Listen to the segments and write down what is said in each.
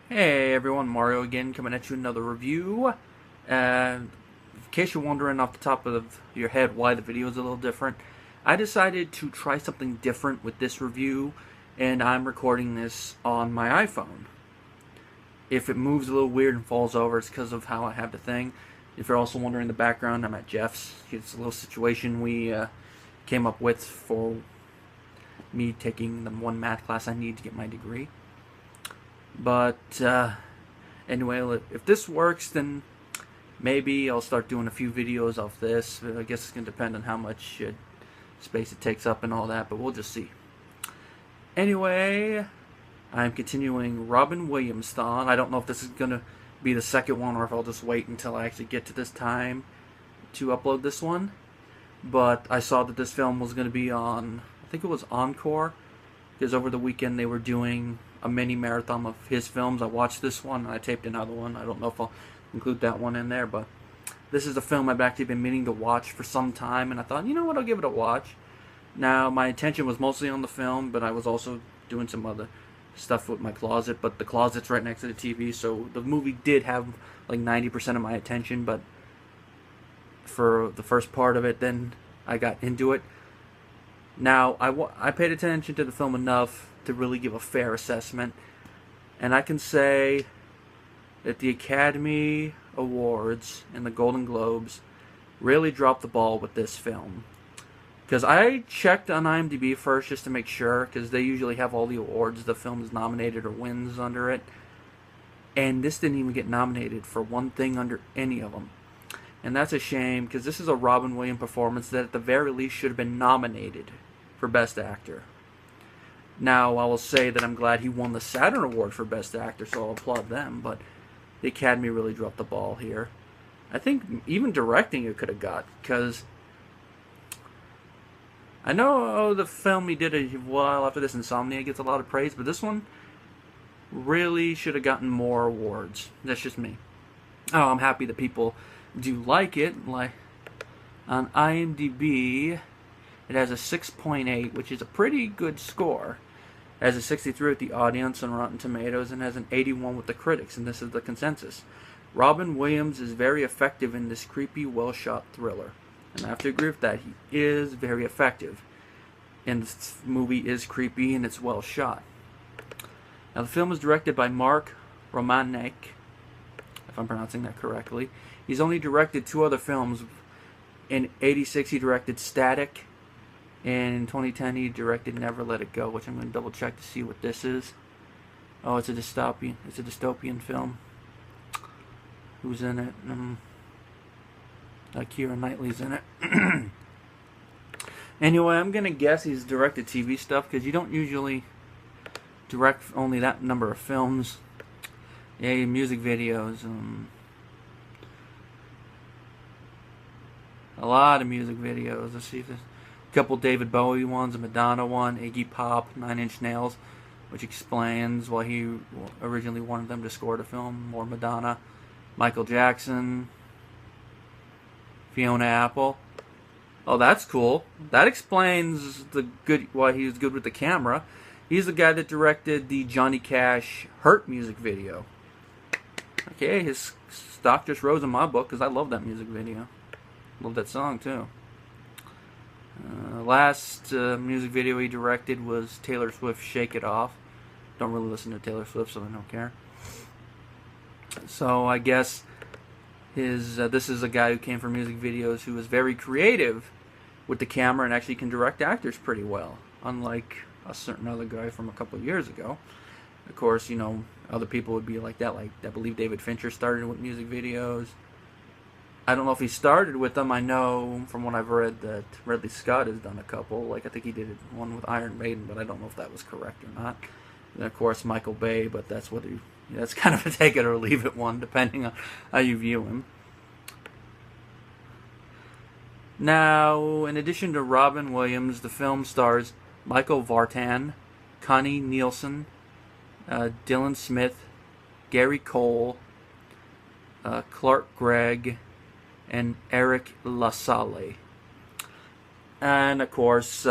Hey everyone, Mario again, coming at you another review. In case you're wondering off the top of your head why the video is a little different, I decided to try something different with this review, and I'm recording this on my iPhone. If it moves a little weird and falls over, it's because of how I have the thing. If you're also wondering the background, I'm at Jeff's. It's a little situation we came up with for me taking the one math class I need to get my degree. But anyway, if this works, then maybe I'll start doing a few videos of this. I guess it's going to depend on how much space it takes up and all that, but we'll just see. Anyway, I'm continuing Robin Williams-Thon. I don't know if this is going to be the second one or if I'll just wait until I actually get to this time to upload this one. But I saw that this film was going to be on, I think it was Encore, because over the weekend they were doing a mini marathon of his films. I watched this one and I taped another one. I don't know if I'll include that one in there, but this is a film I've actually been meaning to watch for some time, and I thought, you know what, I'll give it a watch. Now, my attention was mostly on the film, but I was also doing some other stuff with my closet, but the closet's right next to the TV, so the movie did have like 90% of my attention, but for the first part of it, then I got into it. Now, I paid attention to the film enough to really give a fair assessment, and I can say that the Academy Awards and the Golden Globes really dropped the ball with this film. Because I checked on IMDb first just to make sure, because they usually have all the awards the film is nominated or wins under it, and this didn't even get nominated for one thing under any of them. And that's a shame, because this is a Robin Williams performance that at the very least should have been nominated for Best Actor. Now, I will say that I'm glad he won the Saturn Award for Best Actor, so I'll applaud them, but the Academy really dropped the ball here. I think even directing it could have got, because I know the film he did a while after this, Insomnia, gets a lot of praise, but this one really should have gotten more awards. That's just me. Oh, I'm happy that people do like it. Like on IMDb, it has a 6.8, which is a pretty good score. It has a 63 with the audience on Rotten Tomatoes and has an 81 with the critics, and this is the consensus. Robin Williams is very effective in this creepy, well-shot thriller. And I have to agree with that. He is very effective. And this movie is creepy and it's well shot. Now, the film is directed by Mark Romanek, if I'm pronouncing that correctly. He's only directed two other films. In '86, he directed Static. And in 2010, he directed Never Let It Go, which I'm going to double check to see what this is. Oh, it's a dystopian. It's a dystopian film. Who's in it? Keira Knightley's in it. Anyway, I'm going to guess he's directed TV stuff, because you don't usually direct only that number of films. Yeah, music videos. A lot of music videos. Let's see if there's a couple David Bowie ones, a Madonna one, Iggy Pop, 9 Inch Nails, which explains why he originally wanted them to score the film. More Madonna. Michael Jackson. Fiona Apple. Oh, that's cool. That explains why he was good with the camera. He's the guy that directed the Johnny Cash Hurt music video. Okay, his stock just rose in my book because I love that music video. Love that song too. Last music video he directed was Taylor Swift's Shake It Off. Don't really listen to Taylor Swift, so I don't care. So I guess this is a guy who came from music videos who is very creative with the camera and actually can direct actors pretty well, unlike a certain other guy from a couple of years ago. Of course, you know, other people would be like that. Like, I believe David Fincher started with music videos. I don't know if he started with them. I know from what I've read that Ridley Scott has done a couple. Like, I think he did one with Iron Maiden, but I don't know if that was correct or not. And of course, Michael Bay, but that's kind of a take it or leave it one, depending on how you view him. Now, in addition to Robin Williams, the film stars Michael Vartan, Connie Nielsen, Dylan Smith, Gary Cole, Clark Gregg, and Eric LaSalle. And of course,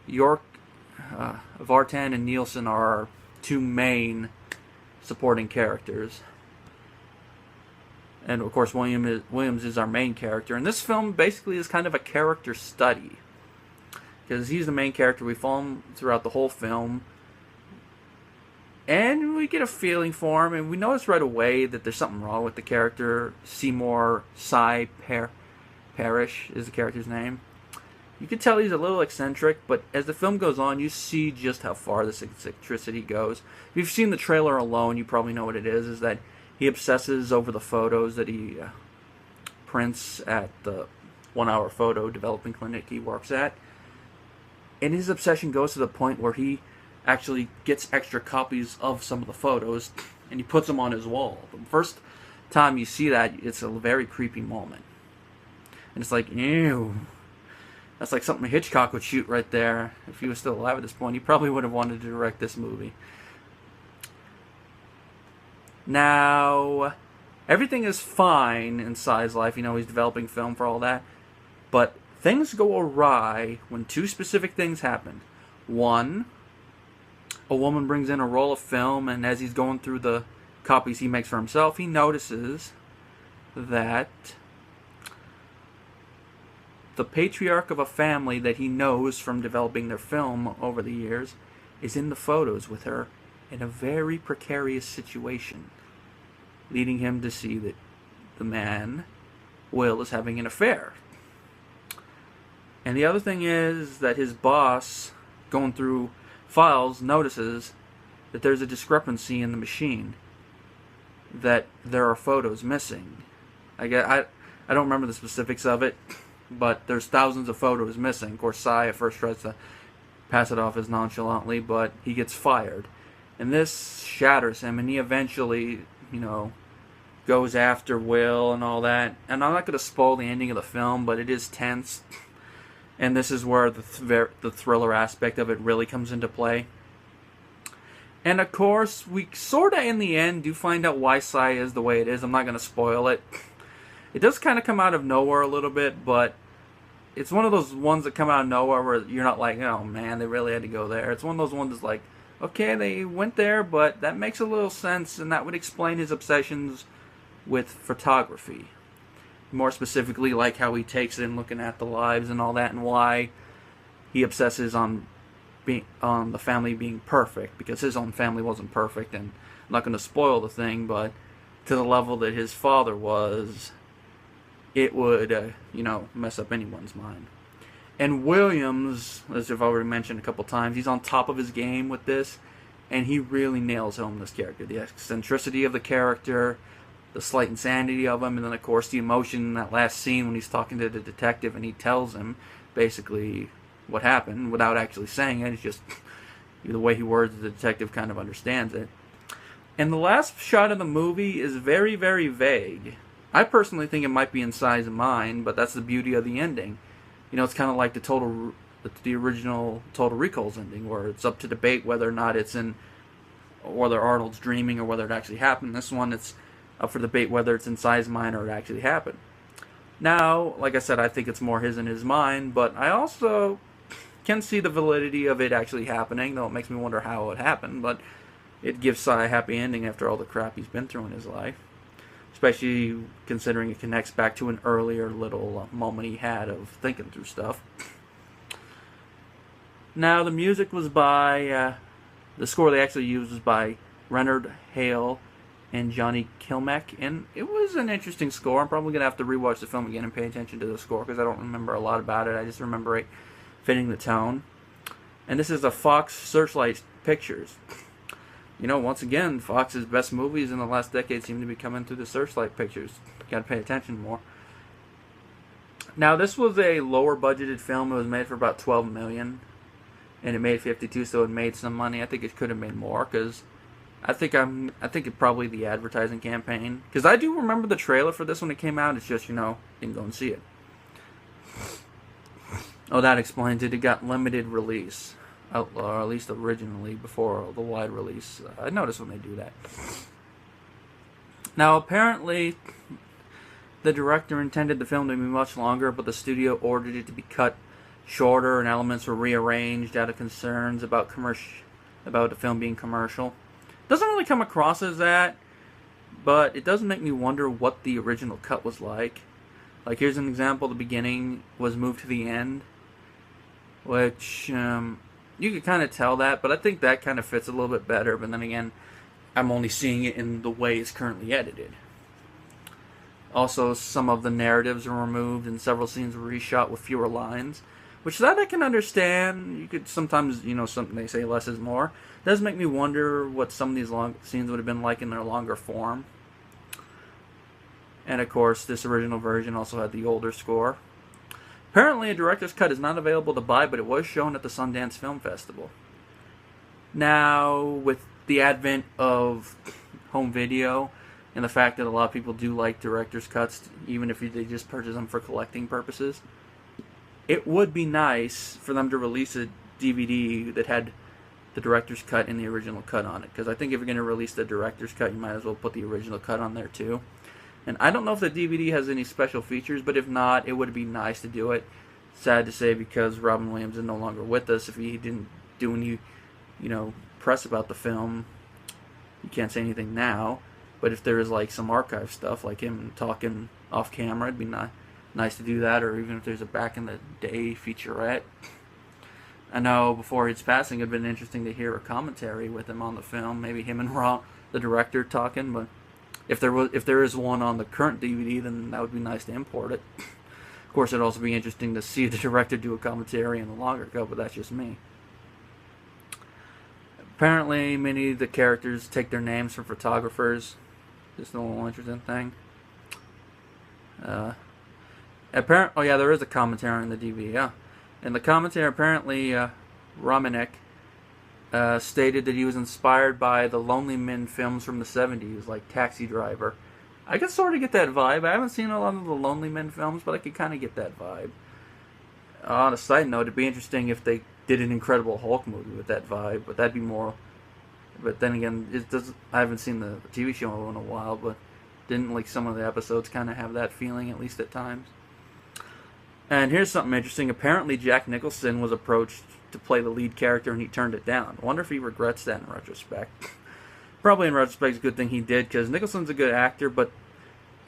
Vartan and Nielsen are our two main supporting characters. And of course, Williams is our main character. And this film basically is kind of a character study, because he's the main character. We follow him throughout the whole film, and we get a feeling for him, and we notice right away that there's something wrong with the character. Seymour Parrish is the character's name. You can tell he's a little eccentric, but as the film goes on, you see just how far this eccentricity goes. If you've seen the trailer alone, you probably know what it is that he obsesses over the photos that he prints at the 1 Hour Photo developing clinic he works at. And his obsession goes to the point where he actually gets extra copies of some of the photos and he puts them on his wall. The first time you see that, it's a very creepy moment. And it's like, ew. That's like something Hitchcock would shoot right there. If he was still alive at this point, he probably would have wanted to direct this movie. Now, everything is fine in Cy's life. You know, he's developing film for all that. But things go awry when two specific things happen. One, a woman brings in a roll of film, and as he's going through the copies he makes for himself, he notices that the patriarch of a family that he knows from developing their film over the years is in the photos with her in a very precarious situation, leading him to see that the man, Will, is having an affair. And the other thing is that his boss, going through files, notices that there's a discrepancy in the machine, that there are photos missing. I don't remember the specifics of it, but there's thousands of photos missing. Of course, Cy at first tries to pass it off as nonchalantly, but he gets fired. And this shatters him, and he eventually, goes after Will and all that. And I'm not going to spoil the ending of the film, but it is tense. And this is where the thriller aspect of it really comes into play. And of course, we sort of in the end do find out why Cy is the way it is. I'm not going to spoil it. It does kind of come out of nowhere a little bit, but it's one of those ones that come out of nowhere where you're not like, oh man, they really had to go there. It's one of those ones that's like, okay, they went there, but that makes a little sense, and that would explain his obsessions with photography. More specifically, like how he takes in looking at the lives and all that, and why he obsesses on the family being perfect, because his own family wasn't perfect. And I'm not going to spoil the thing, but to the level that his father was, it would, mess up anyone's mind. And Williams, as I've already mentioned a couple times, he's on top of his game with this, and he really nails home this character. The eccentricity of the character, the slight insanity of him, and then of course the emotion in that last scene when he's talking to the detective and he tells him basically what happened without actually saying it. It's just the way he words the detective kind of understands it. And the last shot of the movie is very, very vague. I personally think it might be in Cy's mind, but that's the beauty of the ending. It's kind of like the original Total Recall's ending, where it's up to debate whether or not it's in, whether Arnold's dreaming or whether it actually happened. This one, it's up for debate whether it's in Cy's mind or it actually happened. Now, like I said, I think it's more his in his mind, but I also can see the validity of it actually happening, though it makes me wonder how it happened, but it gives Cy a happy ending after all the crap he's been through in his life. Especially considering it connects back to an earlier little moment he had of thinking through stuff. Now, the music was by, the score they actually used was by Renard Hale and Johnny Kilmeck, and it was an interesting score. I'm probably going to have to rewatch the film again and pay attention to the score, because I don't remember a lot about it. I just remember it fitting the tone. And this is a Fox Searchlight Pictures. Once again, Fox's best movies in the last decade seem to be coming through the Searchlight Pictures. Got to pay attention more. Now, this was a lower budgeted film. It was made for about $12 million, and it made 52, so it made some money. I think it could have made more, because I think it probably the advertising campaign. Because I do remember the trailer for this when it came out. It's just, didn't go and see it. Oh, that explains it. It got limited release. Or at least originally, before the wide release. I notice when they do that. Now, apparently, the director intended the film to be much longer, but the studio ordered it to be cut shorter, and elements were rearranged out of concerns about the film being commercial. Doesn't really come across as that, but it does make me wonder what the original cut was like. Like, here's an example. The beginning was moved to the end, which you could kind of tell that, but I think that kind of fits a little bit better. But then again, I'm only seeing it in the way it's currently edited. Also, some of the narratives are removed and several scenes were reshot with fewer lines, which that I can understand. You could sometimes, something they say less is more. It does make me wonder what some of these long scenes would have been like in their longer form. And of course, this original version also had the older score. Apparently, a director's cut is not available to buy, but it was shown at the Sundance Film Festival. Now, with the advent of home video, and the fact that a lot of people do like director's cuts, even if they just purchase them for collecting purposes, it would be nice for them to release a DVD that had the director's cut and the original cut on it. Because I think if you're going to release the director's cut, you might as well put the original cut on there too. And I don't know if the DVD has any special features, but if not, it would be nice to do it. Sad to say, because Robin Williams is no longer with us. If he didn't do any, press about the film, you can't say anything now. But if there is like some archive stuff, like him talking off camera, it'd be nice to do that. Or even if there's a back in the day featurette. I know before his passing, it'd been interesting to hear a commentary with him on the film. Maybe him and Ron, the director, talking. But if there is one on the current DVD, then that would be nice to import it. Of course, it'd also be interesting to see the director do a commentary in the longer cut, but that's just me. Apparently, many of the characters take their names from photographers. Just a little interesting thing. Oh yeah, there is a commentary on the DVD. Yeah, in the commentary, apparently Romanek stated that he was inspired by the Lonely Men films from the 70s, like Taxi Driver. I can sort of get that vibe. I haven't seen a lot of the Lonely Men films, but I could kind of get that vibe. On a side note, it'd be interesting if they did an Incredible Hulk movie with that vibe, but that'd be more. But then again, I haven't seen the TV show in a while, but didn't like some of the episodes kind of have that feeling, at least at times? And here's something interesting. Apparently, Jack Nicholson was approached to play the lead character, and he turned it down. I wonder if he regrets that in retrospect. Probably in retrospect, it's a good thing he did, because Nicholson's a good actor, but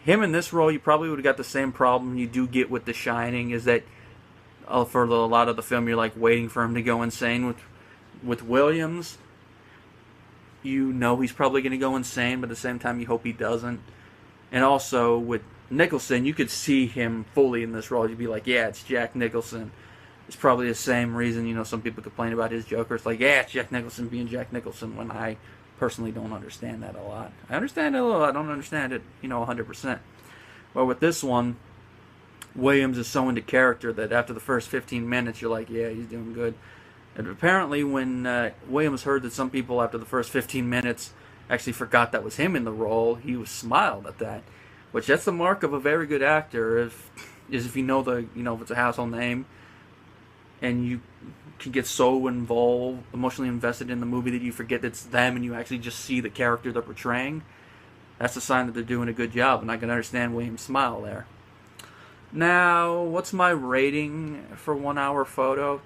him in this role, you probably would have got the same problem you do get with The Shining, is that for a lot of the film, you're like waiting for him to go insane. With Williams, he's probably going to go insane, but at the same time, you hope he doesn't. And also, with Nicholson, you could see him fully in this role. You'd be like, yeah, it's Jack Nicholson. It's probably the same reason, some people complain about his Joker. It's like, yeah, it's Jack Nicholson being Jack Nicholson, when I personally don't understand that a lot. I understand it a little. I don't understand it, 100%. Well, with this one, Williams is so into character that after the first 15 minutes, you're like, yeah, he's doing good. And apparently, when Williams heard that some people after the first 15 minutes actually forgot that was him in the role, he was smiled at that. Which, that's the mark of a very good actor, if you know if it's a household name, and you can get so involved, emotionally invested in the movie that you forget that it's them, and you actually just see the character they're portraying. That's a sign that they're doing a good job, and I can understand Williams' smile there. Now, what's my rating for 1 hour photo?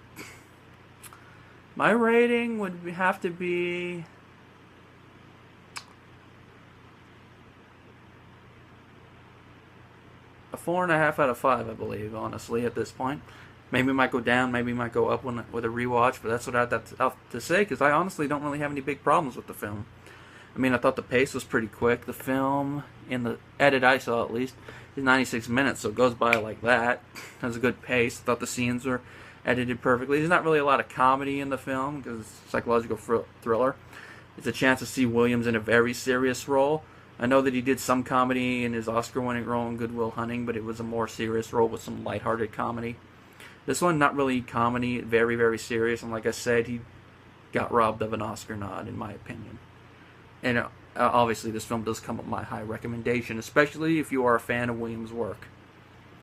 My rating would have to be a 4.5 out of 5, I believe, honestly, at this point. Maybe it might go down, maybe it might go up with a rewatch, but that's what I'd have to say, because I honestly don't really have any big problems with the film. I mean, I thought the pace was pretty quick. The film, in the edit I saw at least, is 96 minutes, so it goes by like that. It has a good pace. I thought the scenes were edited perfectly. There's not really a lot of comedy in the film, because it's a psychological thriller. It's a chance to see Williams in a very serious role. I know that he did some comedy in his Oscar-winning role in Good Will Hunting, but it was a more serious role with some lighthearted comedy. This one, not really comedy, very, very serious, and like I said, he got robbed of an Oscar nod, in my opinion. And obviously, this film does come with my high recommendation, especially if you are a fan of Williams' work.